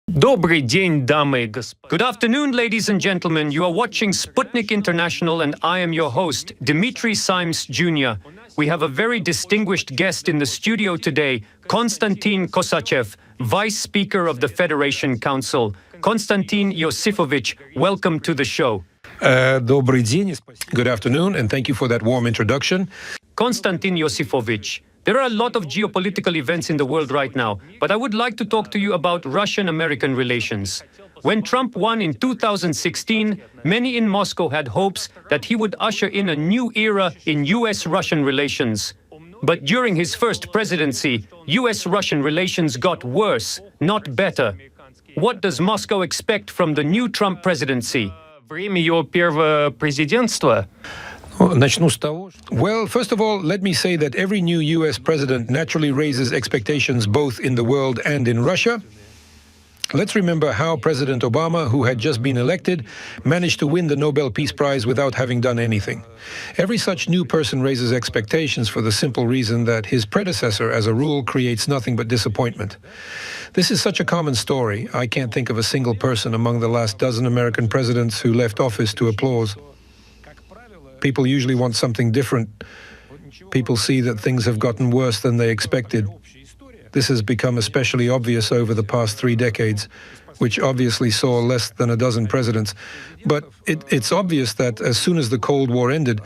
Добрый день, дамы и господа. Good afternoon, ladies and gentlemen. You are watching Sputnik International and I am your host, Dmitry Simes Jr. We have a very distinguished guest in the studio today, Konstantin Kosachev, Vice Speaker of the Federation Council. Konstantin Yosifovich, welcome to the show. Добрый день. Good afternoon, and thank you for that warm introduction. Konstantin Yosifovich, there are a lot of geopolitical events in the world right now, but I would like to talk to you about Russian-American relations. When Trump won in 2016, many in Moscow had hopes that he would usher in a new era in US-Russian relations. But during his first presidency, US-Russian relations got worse, not better. What does Moscow expect from the new Trump presidency? Время его первого президентства. Well, first of all, let me say that every new US president naturally raises expectations both in the world and in Russia. Let's remember how President Obama, who had just been elected, managed to win the Nobel Peace Prize without having done anything. Every such new person raises expectations for the simple reason that his predecessor, as a rule, creates nothing but disappointment. This is such a common story. I can't think of a single person among the last dozen American presidents who left office to applause. People usually want something different. People see that things have gotten worse than they expected. This has become especially obvious over the past 3 decades, which obviously saw less than a dozen presidents. But it's obvious that as soon as the Cold War ended,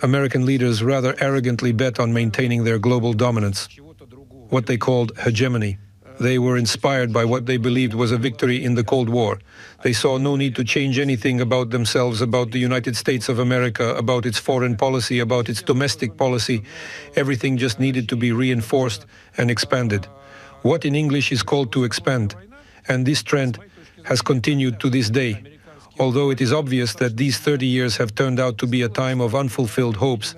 American leaders rather arrogantly bet on maintaining their global dominance, what they called hegemony. They were inspired by what they believed was a victory in the Cold War. They saw no need to change anything about themselves, about the United States of America, about its foreign policy, about its domestic policy. Everything just needed to be reinforced and expanded. What in English is called to expand. And this trend has continued to this day, although it is obvious that these 30 years have turned out to be a time of unfulfilled hopes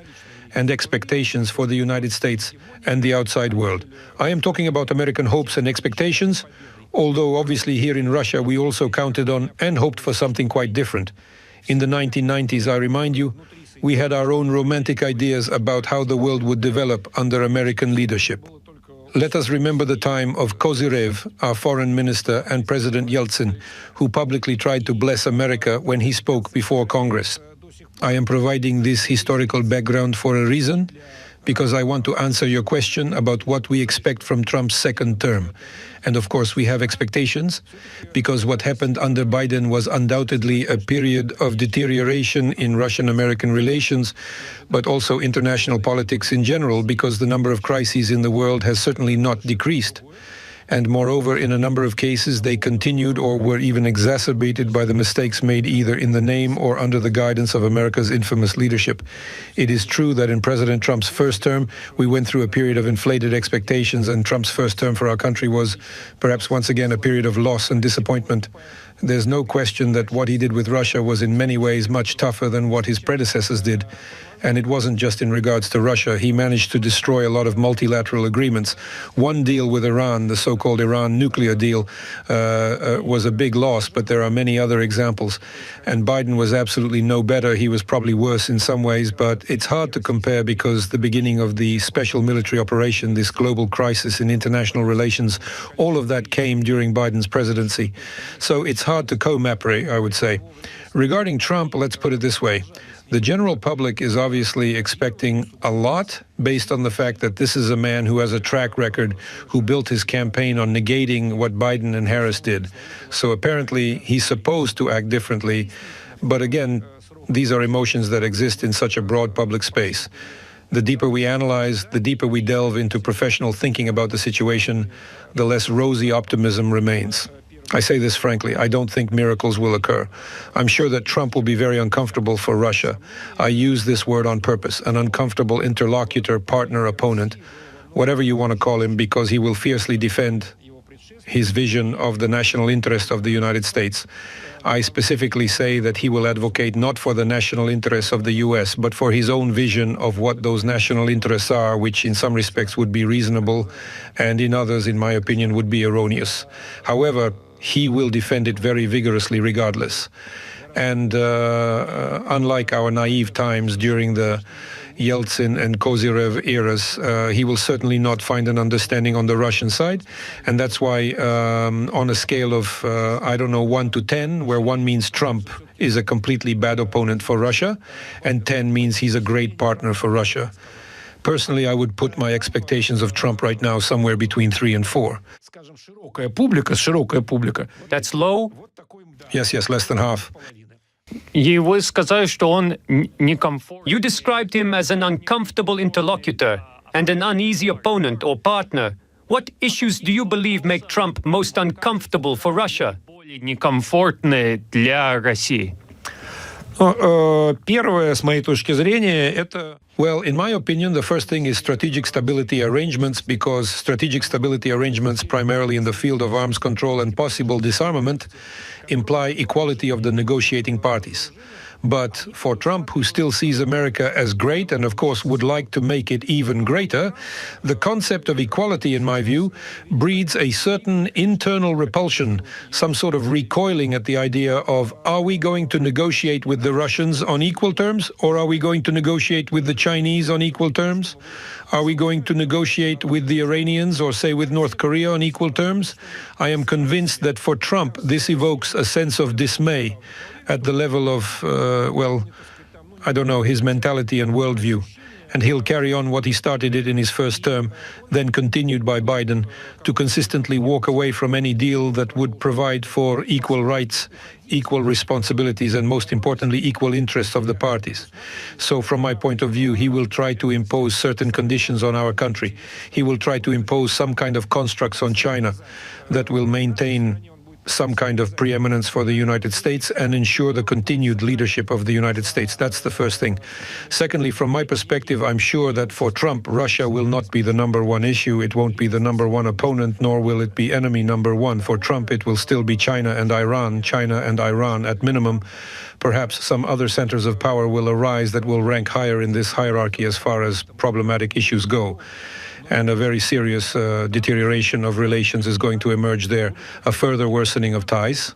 and expectations for the United States and the outside world. I am talking about American hopes and expectations, although obviously here in Russia we also counted on and hoped for something quite different. In the 1990s, I remind you, we had our own romantic ideas about how the world would develop under American leadership. Let us remember the time of Kosachev, our foreign minister, and President Yeltsin, who publicly tried to bless America when he spoke before Congress. I am providing this historical background for a reason, because I want to answer your question about what we expect from Trump's second term. And of course, we have expectations, because what happened under Biden was undoubtedly a period of deterioration in Russian-American relations, but also international politics in general, because the number of crises in the world has certainly not decreased. And moreover, in a number of cases, they continued or were even exacerbated by the mistakes made either in the name or under the guidance of America's infamous leadership. It is true that in President Trump's first term, we went through a period of inflated expectations, and Trump's first term for our country was perhaps once again a period of loss and disappointment. There's no question that what he did with Russia was in many ways much tougher than what his predecessors did. And it wasn't just in regards to Russia. He managed to destroy a lot of multilateral agreements. One deal with Iran, the so-called Iran nuclear deal, was a big loss, but there are many other examples. And Biden was absolutely no better. He was probably worse in some ways, but it's hard to compare because the beginning of the special military operation, this global crisis in international relations, all of that came during Biden's presidency. So it's hard to co-mapper, I would say. Regarding Trump, let's put it this way. The general public is obviously expecting a lot based on the fact that this is a man who has a track record, who built his campaign on negating what Biden and Harris did. So apparently he's supposed to act differently. But again, these are emotions that exist in such a broad public space. The deeper we analyze, the deeper we delve into professional thinking about the situation, the less rosy optimism remains. I say this frankly, I don't think miracles will occur. I'm sure that Trump will be very uncomfortable for Russia. I use this word on purpose, an uncomfortable interlocutor, partner, opponent, whatever you want to call him, because he will fiercely defend his vision of the national interest of the United States. I specifically say that he will advocate not for the national interests of the US, but for his own vision of what those national interests are, which in some respects would be reasonable, and in others, in my opinion, would be erroneous. However, he will defend it very vigorously regardless. And unlike our naive times during the Yeltsin and Kosachev eras, he will certainly not find an understanding on the Russian side. And that's why on a scale of, 1 to 10, where 1 means Trump is a completely bad opponent for Russia, and 10 means he's a great partner for Russia. Personally, I would put my expectations of Trump right now somewhere between 3 and 4. Широкая публика. That's low. Yes, less than half. И вы сказали, что он некомфортный. You described him as an uncomfortable interlocutor and an uneasy opponent or partner. What issues do you believe make Trump most uncomfortable for Russia? Более некомфортный для России. Первое, с моей точки зрения, это... Well, in my opinion, the first thing is strategic stability arrangements, because strategic stability arrangements, primarily in the field of arms control and possible disarmament, imply equality of the negotiating parties. But for Trump, who still sees America as great and, of course, would like to make it even greater, the concept of equality, in my view, breeds a certain internal repulsion, some sort of recoiling at the idea of, are we going to negotiate with the Russians on equal terms, or are we going to negotiate with the Chinese on equal terms? Are we going to negotiate with the Iranians or, say, with North Korea on equal terms? I am convinced that for Trump, this evokes a sense of dismay at the level of, his mentality and worldview. And he'll carry on what he started it in his first term, then continued by Biden, to consistently walk away from any deal that would provide for equal rights, equal responsibilities, and most importantly, equal interests of the parties. So from my point of view, he will try to impose certain conditions on our country. He will try to impose some kind of constructs on China that will maintain some kind of preeminence for the United States and ensure the continued leadership of the United States. That's the first thing. Secondly, from my perspective, I'm sure that for Trump, Russia will not be the number one issue. It won't be the number one opponent, nor will it be enemy number one. For Trump, it will still be China and Iran at minimum. Perhaps some other centers of power will arise that will rank higher in this hierarchy as far as problematic issues go. And a very serious deterioration of relations is going to emerge there, a further worsening of ties.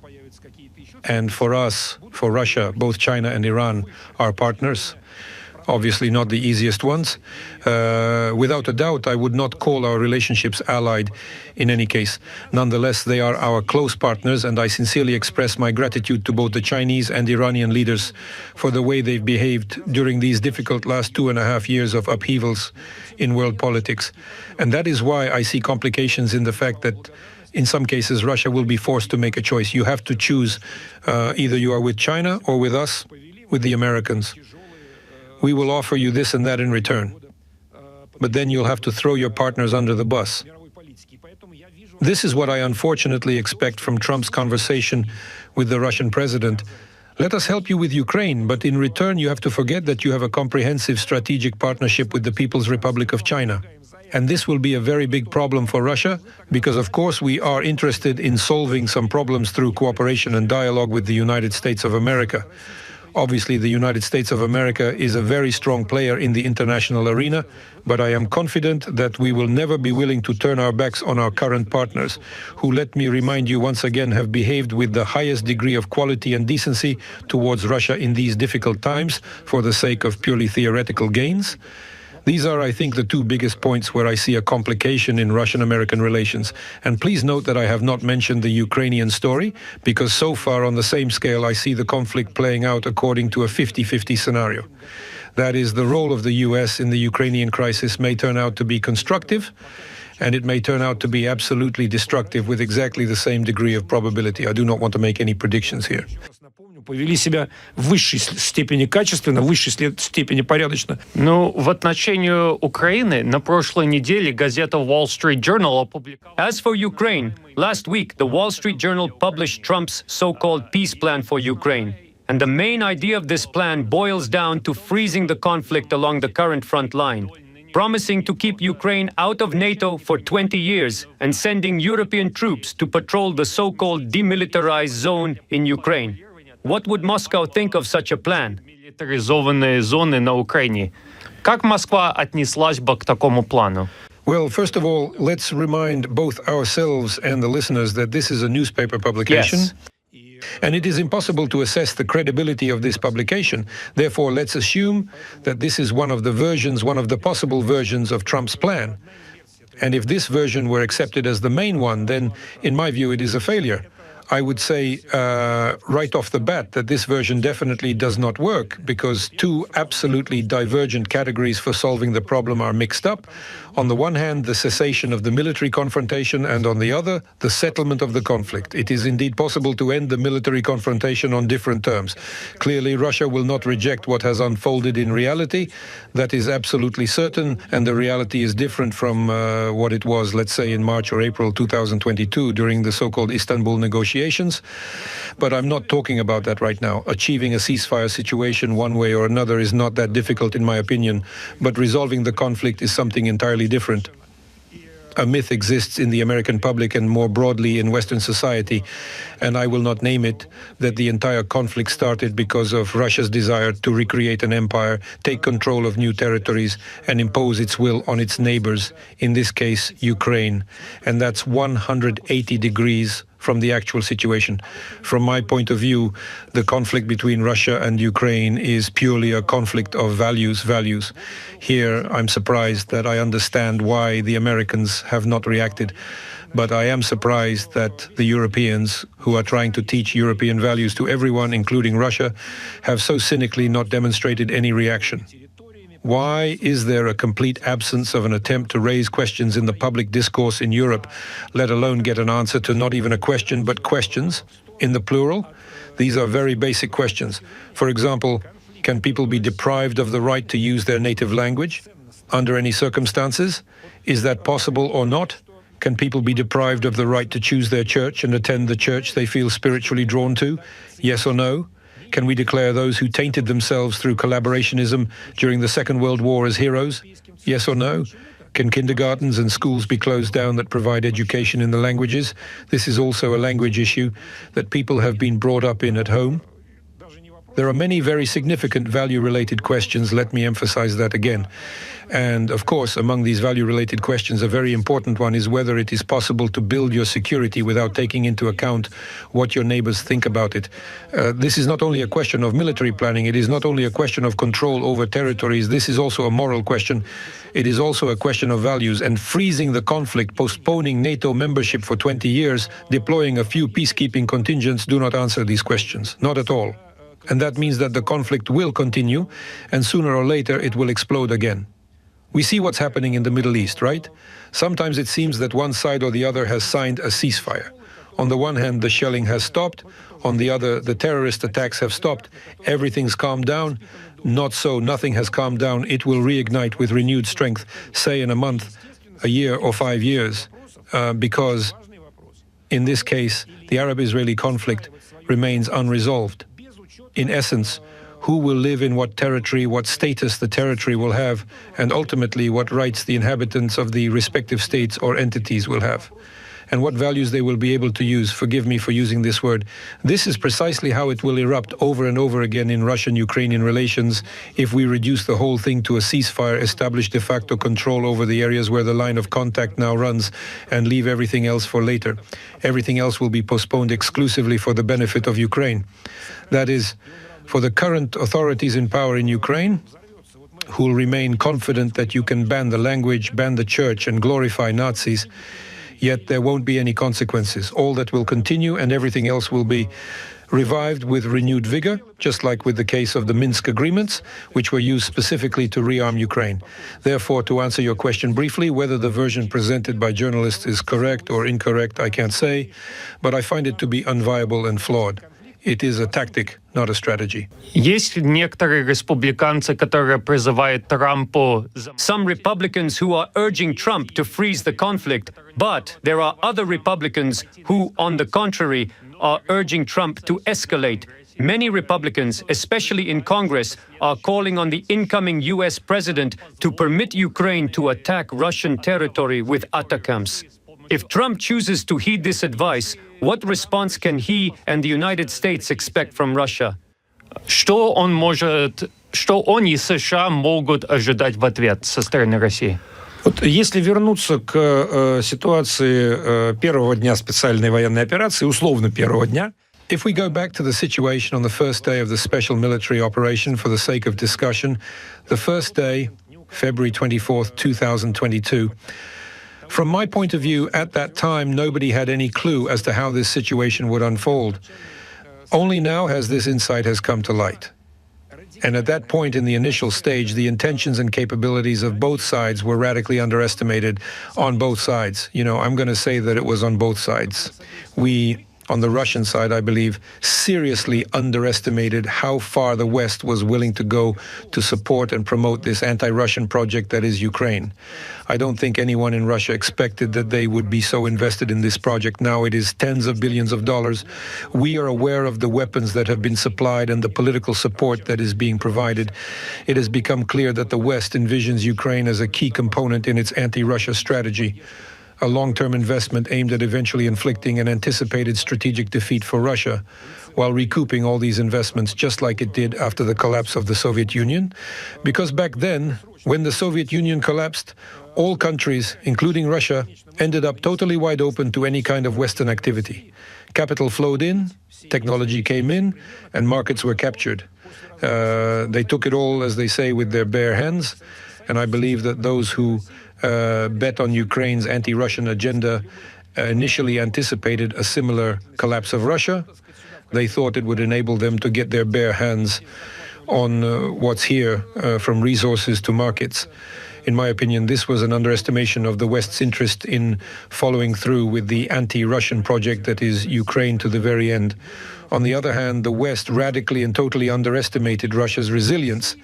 And for us, for Russia, both China and Iran are partners, obviously not the easiest ones. Without a doubt, I would not call our relationships allied in any case. Nonetheless, they are our close partners, and I sincerely express my gratitude to both the Chinese and Iranian leaders for the way they've behaved during these difficult last 2.5 years of upheavals in world politics. And that is why I see complications in the fact that in some cases, Russia will be forced to make a choice. You have to choose either you are with China or with us, with the Americans. We will offer you this and that in return. But then you'll have to throw your partners under the bus. This is what I unfortunately expect from Trump's conversation with the Russian president. Let us help you with Ukraine, but in return you have to forget that you have a comprehensive strategic partnership with the People's Republic of China. And this will be a very big problem for Russia, because of course we are interested in solving some problems through cooperation and dialogue with the United States of America. Obviously, the United States of America is a very strong player in the international arena, but I am confident that we will never be willing to turn our backs on our current partners, who, let me remind you once again, have behaved with the highest degree of quality and decency towards Russia in these difficult times for the sake of purely theoretical gains. These are, I think, the two biggest points where I see a complication in Russian-American relations. And please note that I have not mentioned the Ukrainian story, because so far on the same scale I see the conflict playing out according to a 50-50 scenario. That is, the role of the US in the Ukrainian crisis may turn out to be constructive, and it may turn out to be absolutely destructive with exactly the same degree of probability. I do not want to make any predictions here. Повели себя в высшей степени качественно, в высшей степени порядочно. Ну, в отношении Украины на прошлой неделе газета Wall Street Journal опубликовала... As for Ukraine, last week the Wall Street Journal published Trump's so-called peace plan for Ukraine. And the main idea of this plan boils down to freezing the conflict along the current front line, promising to keep Ukraine out of NATO for 20 years and sending European troops to patrol the so-called demilitarized zone in Ukraine. What would Moscow think of such a plan? Милитаризованные зоны на Украине. Как Москва отнеслась бы к такому плану? Well, first of all, let's remind both ourselves and the listeners that this is a newspaper publication. Yes. And it is impossible to assess the credibility of this publication. Therefore, let's assume that this is one of the possible versions of Trump's plan. And if this version were accepted as the main one, then, in my view, it is a failure. I would say right off the bat that this version definitely does not work, because two absolutely divergent categories for solving the problem are mixed up. On the one hand, the cessation of the military confrontation, and on the other, the settlement of the conflict. It is indeed possible to end the military confrontation on different terms. Clearly, Russia will not reject what has unfolded in reality. That is absolutely certain, and the reality is different from what it was, let's say, in March or April 2022 during the so-called Istanbul negotiations. But I'm not talking about that right now. Achieving a ceasefire situation one way or another is not that difficult, in my opinion, but resolving the conflict is something entirely different. A myth exists in the American public and more broadly in Western society, and I will not name it, that the entire conflict started because of Russia's desire to recreate an empire, take control of new territories, and impose its will on its neighbors, in this case, Ukraine. And that's 180 degrees from the actual situation. From my point of view, the conflict between Russia and Ukraine is purely a conflict of values. Here, I'm surprised that I understand why the Americans have not reacted, but I am surprised that the Europeans, who are trying to teach European values to everyone, including Russia, have so cynically not demonstrated any reaction. Why is there a complete absence of an attempt to raise questions in the public discourse in Europe, let alone get an answer to not even a question, but questions, in the plural? These are very basic questions. For example, can people be deprived of the right to use their native language? Under any circumstances? Is that possible or not? Can people be deprived of the right to choose their church and attend the church they feel spiritually drawn to? Yes or no? Can we declare those who tainted themselves through collaborationism during the Second World War as heroes? Yes or no? Can kindergartens and schools be closed down that provide education in the languages? This is also a language issue that people have been brought up in at home. There are many very significant value-related questions, let me emphasize that again. And of course, among these value-related questions, a very important one is whether it is possible to build your security without taking into account what your neighbors think about it. This is not only a question of military planning, it is not only a question of control over territories, this is also a moral question. It is also a question of values, and freezing the conflict, postponing NATO membership for 20 years, deploying a few peacekeeping contingents do not answer these questions, not at all. And that means that the conflict will continue, and sooner or later it will explode again. We see what's happening in the Middle East, right? Sometimes it seems that one side or the other has signed a ceasefire. On the one hand, the shelling has stopped. On the other, the terrorist attacks have stopped. Everything's calmed down. Not so, nothing has calmed down. It will reignite with renewed strength, say in a month, a year or 5 years, because in this case, the Arab-Israeli conflict remains unresolved. In essence, who will live in what territory, what status the territory will have, and ultimately what rights the inhabitants of the respective states or entities will have, and what values they will be able to use. Forgive me for using this word. This is precisely how it will erupt over and over again in Russian-Ukrainian relations if we reduce the whole thing to a ceasefire, establish de facto control over the areas where the line of contact now runs, and leave everything else for later. Everything else will be postponed exclusively for the benefit of Ukraine. That is, for the current authorities in power in Ukraine, who will remain confident that you can ban the language, ban the church, and glorify Nazis, yet there won't be any consequences. All that will continue, and everything else will be revived with renewed vigor, just like with the case of the Minsk agreements, which were used specifically to rearm Ukraine. Therefore, to answer your question briefly, whether the version presented by journalists is correct or incorrect, I can't say, but I find it to be unviable and flawed. It is a tactic, not a strategy. Есть некоторые республиканцы, которые призывают Трампу... Some Republicans who are urging Trump to freeze the conflict, but there are other Republicans who, on the contrary, are urging Trump to escalate. Many Republicans, especially in Congress, are calling on the incoming US president to permit Ukraine to attack Russian territory with ATACMS. If Trump chooses to heed this advice, what response can he and the United States expect from Russia? Что он и США могут ожидать в ответ со стороны России? Вот если вернуться к ситуации первого дня специальной военной операции, условно первого дня. If we go back to the situation on the first day of the special military operation for the sake of discussion, the first day, February 24th, 2022, from my point of view, at that time, nobody had any clue as to how this situation would unfold. Only now has this insight has come to light. And at that point in the initial stage, the intentions and capabilities of both sides were radically underestimated on both sides. You know, I'm going to say that it was on both sides. We, on the Russian side, I believe, seriously underestimated how far the West was willing to go to support and promote this anti-Russian project that is Ukraine. I don't think anyone in Russia expected that they would be so invested in this project. Now it is tens of billions of dollars. We are aware of the weapons that have been supplied and the political support that is being provided. It has become clear that the West envisions Ukraine as a key component in its anti-Russia strategy, a long-term investment aimed at eventually inflicting an anticipated strategic defeat for Russia, while recouping all these investments just like it did after the collapse of the Soviet Union. Because back then, when the Soviet Union collapsed, all countries, including Russia, ended up totally wide open to any kind of Western activity. Capital flowed in, technology came in, and markets were captured. They took it all, as they say, with their bare hands, and I believe that those who bet on Ukraine's anti-Russian agenda initially anticipated a similar collapse of Russia. They thought it would enable them to get their bare hands on what's here, from resources to markets. In my opinion, this was an underestimation of the West's interest in following through with the anti-Russian project that is Ukraine to the very end. On the other hand, the West radically and totally underestimated Russia's resilience,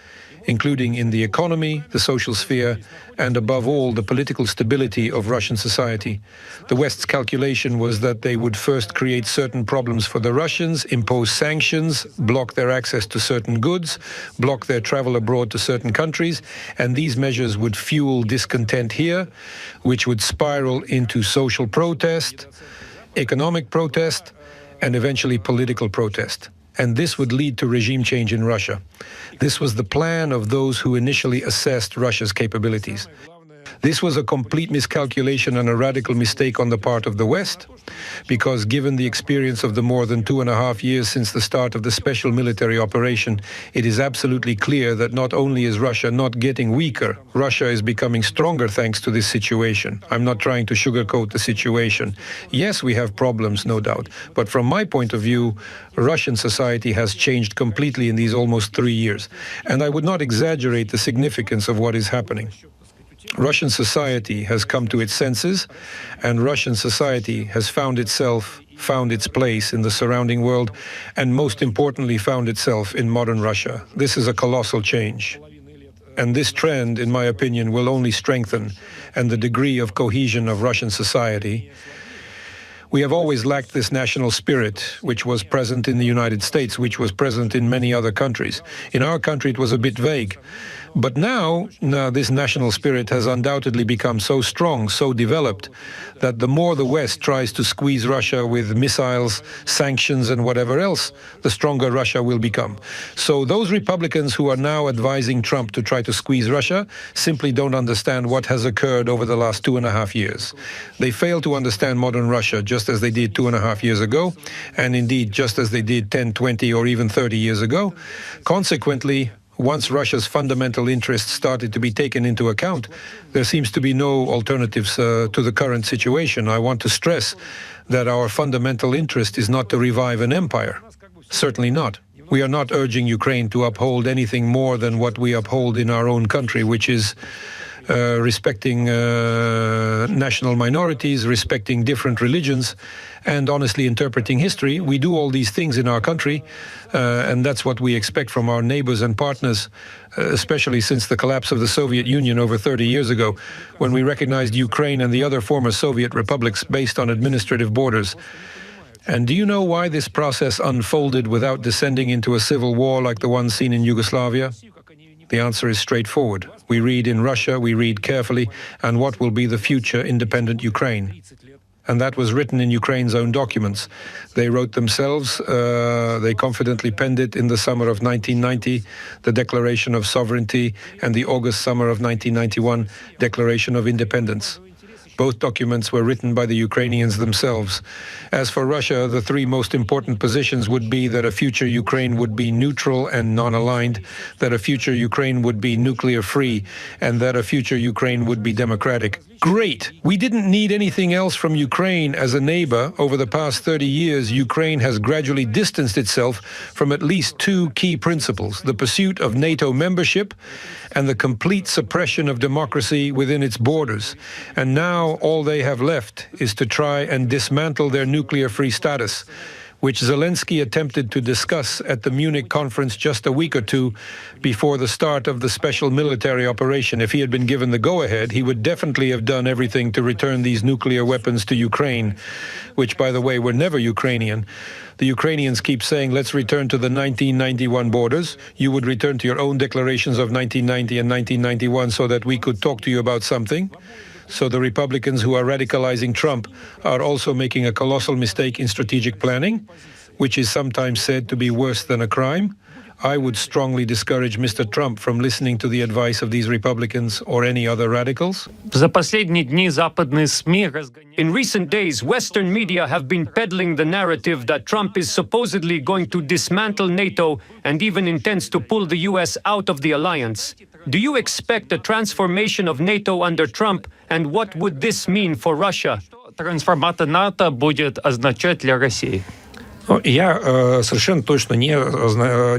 including in the economy, the social sphere, and above all, the political stability of Russian society. The West's calculation was that they would first create certain problems for the Russians, impose sanctions, block their access to certain goods, block their travel abroad to certain countries, and these measures would fuel discontent here, which would spiral into social protest, economic protest, and eventually political protest. And this would lead to regime change in Russia. This was the plan of those who initially assessed Russia's capabilities. This was a complete miscalculation and a radical mistake on the part of the West, because given the experience of the more than 2.5 years since the start of the special military operation, it is absolutely clear that not only is Russia not getting weaker, Russia is becoming stronger thanks to this situation. I'm not trying to sugarcoat the situation. Yes, we have problems, no doubt, but from my point of view, Russian society has changed completely in these almost 3 years, and I would not exaggerate the significance of what is happening. Russian society has come to its senses, and Russian society has found its place in the surrounding world, and most importantly, found itself in modern Russia. This is a colossal change. And this trend, in my opinion, will only strengthen, and the degree of cohesion of Russian society. We have always lacked this national spirit, which was present in the United States, which was present in many other countries. In our country, it was a bit vague. But now this national spirit has undoubtedly become so strong, so developed, that the more the West tries to squeeze Russia with missiles, sanctions, and whatever else, the stronger Russia will become. So those Republicans who are now advising Trump to try to squeeze Russia simply don't understand what has occurred over the last 2.5 years. They fail to understand modern Russia, just as they did 2.5 years ago, and indeed just as they did 10, 20, or even 30 years ago. Consequently, once Russia's fundamental interests started to be taken into account, there seems to be no alternatives to the current situation. I want to stress that our fundamental interest is not to revive an empire. Certainly not. We are not urging Ukraine to uphold anything more than what we uphold in our own country, which is respecting national minorities, respecting different religions, and honestly interpreting history. We do all these things in our country, and that's what we expect from our neighbors and partners, especially since the collapse of the Soviet Union over 30 years ago, when we recognized Ukraine and the other former Soviet republics based on administrative borders. And do you know why this process unfolded without descending into a civil war like the one seen in Yugoslavia? The answer is straightforward. We read in Russia, we read carefully, and what will be the future independent Ukraine. And that was written in Ukraine's own documents. They wrote themselves, they confidently penned it in the summer of 1990, the Declaration of Sovereignty, and the August summer of 1991, Declaration of Independence. Both documents were written by the Ukrainians themselves. As for Russia, the three most important positions would be that a future Ukraine would be neutral and non-aligned, that a future Ukraine would be nuclear-free, and that a future Ukraine would be democratic. Great! We didn't need anything else from Ukraine as a neighbor. Over the past 30 years, Ukraine has gradually distanced itself from at least two key principles: the pursuit of NATO membership and the complete suppression of democracy within its borders. And now all they have left is to try and dismantle their nuclear-free status, which Zelensky attempted to discuss at the Munich conference just a week or two before the start of the special military operation. If he had been given the go-ahead, he would definitely have done everything to return these nuclear weapons to Ukraine, which, by the way, were never Ukrainian. The Ukrainians keep saying, let's return to the 1991 borders. You would return to your own declarations of 1990 and 1991 so that we could talk to you about something. So the Republicans who are radicalizing Trump are also making a colossal mistake in strategic planning, which is sometimes said to be worse than a crime. I would strongly discourage Mr. Trump from listening to the advice of these Republicans or any other radicals. За последние дни западные СМИ разгоняют. In recent days, Western media have been peddling the narrative that Trump is supposedly going to dismantle NATO and even intends to pull the US out of the alliance. Do you expect a transformation of NATO under Trump, and what would this mean for Russia? Трансформация НАТО будет означать для России. Ну, я совершенно точно не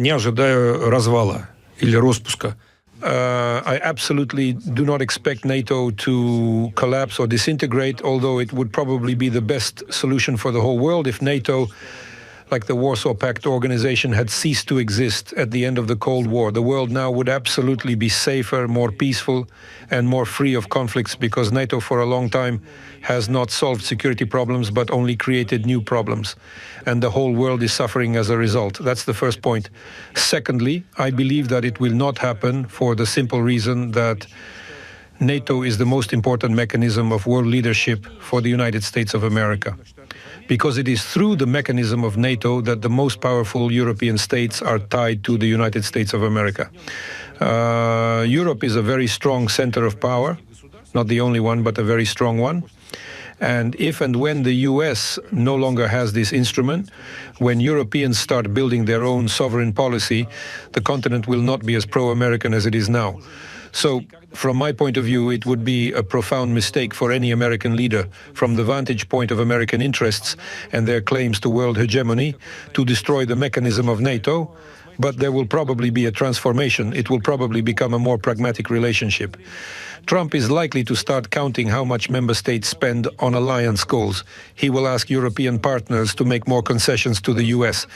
ожидаю развала или распуска. I absolutely do not expect NATO to collapse or disintegrate, although it would probably be the best solution for the whole world if NATO, like the Warsaw Pact organization, had ceased to exist at the end of the Cold War. The world now would absolutely be safer, more peaceful, and more free of conflicts, because NATO for a long time has not solved security problems but only created new problems. And the whole world is suffering as a result. That's the first point. Secondly, I believe that it will not happen for the simple reason that NATO is the most important mechanism of world leadership for the United States of America, because it is through the mechanism of NATO that the most powerful European states are tied to the United States of America. Europe is a very strong center of power, not the only one, but a very strong one. And if and when the US no longer has this instrument, when Europeans start building their own sovereign policy, the continent will not be as pro-American as it is now. So, from my point of view, it would be a profound mistake for any American leader, from the vantage point of American interests and their claims to world hegemony, to destroy the mechanism of NATO. But there will probably be a transformation. It will probably become a more pragmatic relationship. Trump is likely to start counting how much member states spend on alliance goals. He will ask European partners to make more concessions to the US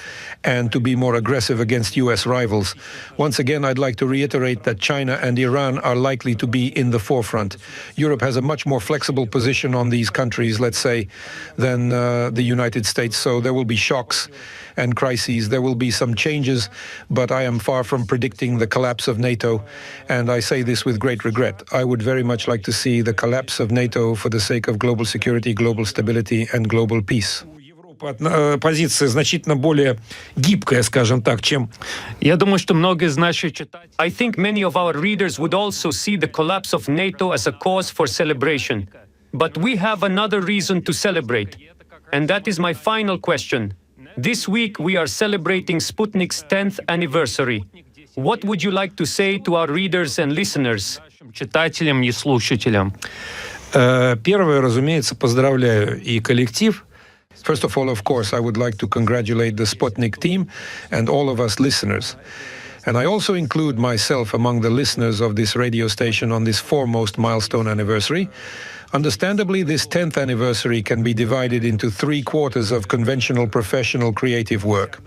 and to be more aggressive against US rivals. Once again, I'd like to reiterate that China and Iran are likely to be in the forefront. Europe has a much more flexible position on these countries, let's say, than the United States. So there will be shocks and crises. There will be some changes, but I am far from predicting the collapse of NATO, and I say this with great regret. I would very much like to see the collapse of NATO for the sake of global security, global stability, and global peace. Позиция значительно более гибкая, скажем так, чем... Я думаю, что многие из наших читателей... I think many of our readers would also see the collapse of NATO as a cause for celebration. But we have another reason to celebrate, and that is my final question. This week we are celebrating Sputnik's 10th anniversary. What would you like to say to our readers and listeners? Читателям и слушателям. Первое, разумеется, поздравляю и коллектив. First of all, of course, I would like to congratulate the Sputnik team and all of us listeners. And I also include myself among the listeners of this radio station on this foremost milestone anniversary. Understandably, this 10th anniversary can be divided into 3 quarters of conventional professional creative work.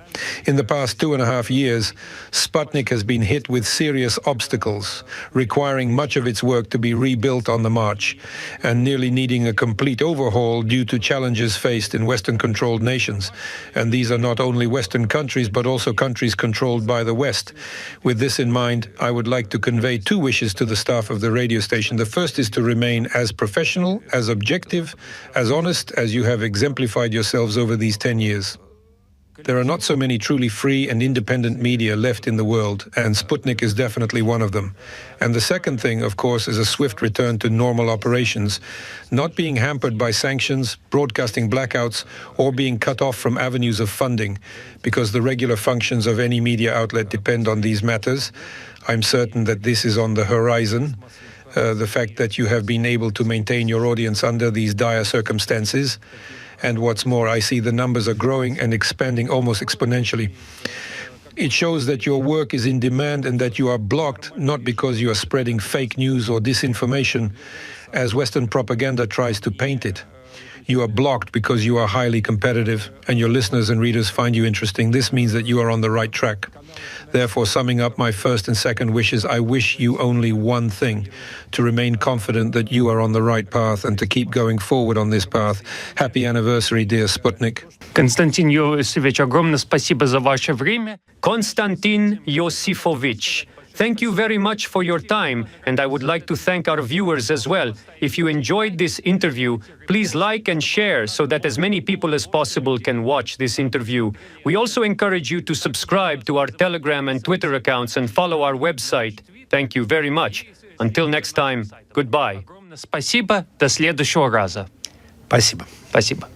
In the past 2.5 years, Sputnik has been hit with serious obstacles, requiring much of its work to be rebuilt on the march, and nearly needing a complete overhaul due to challenges faced in Western-controlled nations. And these are not only Western countries, but also countries controlled by the West. With this in mind, I would like to convey 2 wishes to the staff of the radio station. The first is to remain as professional, as objective, as honest as you have exemplified yourselves over these 10 years. There are not so many truly free and independent media left in the world, and Sputnik is definitely one of them. And the second thing, of course, is a swift return to normal operations, not being hampered by sanctions, broadcasting blackouts, or being cut off from avenues of funding, because the regular functions of any media outlet depend on these matters. I'm certain that this is on the horizon. The fact that you have been able to maintain your audience under these dire circumstances. And what's more, I see the numbers are growing and expanding almost exponentially. It shows that your work is in demand and that you are blocked not because you are spreading fake news or disinformation, as Western propaganda tries to paint it. You are blocked because you are highly competitive and your listeners and readers find you interesting. This means that you are on the right track. Therefore, summing up my first and second wishes, I wish you only one thing: to remain confident that you are on the right path and to keep going forward on this path. Happy anniversary, dear Sputnik. Константин Иосифович, огромное спасибо за ваше время. Konstantin Yosifovich, thank you very much for your time, and I would like to thank our viewers as well. If you enjoyed this interview, please like and share so that as many people as possible can watch this interview. We also encourage you to subscribe to our Telegram and Twitter accounts and follow our website. Thank you very much. Until next time, goodbye. Огромное спасибо. До следующего раза. Спасибо. Спасибо.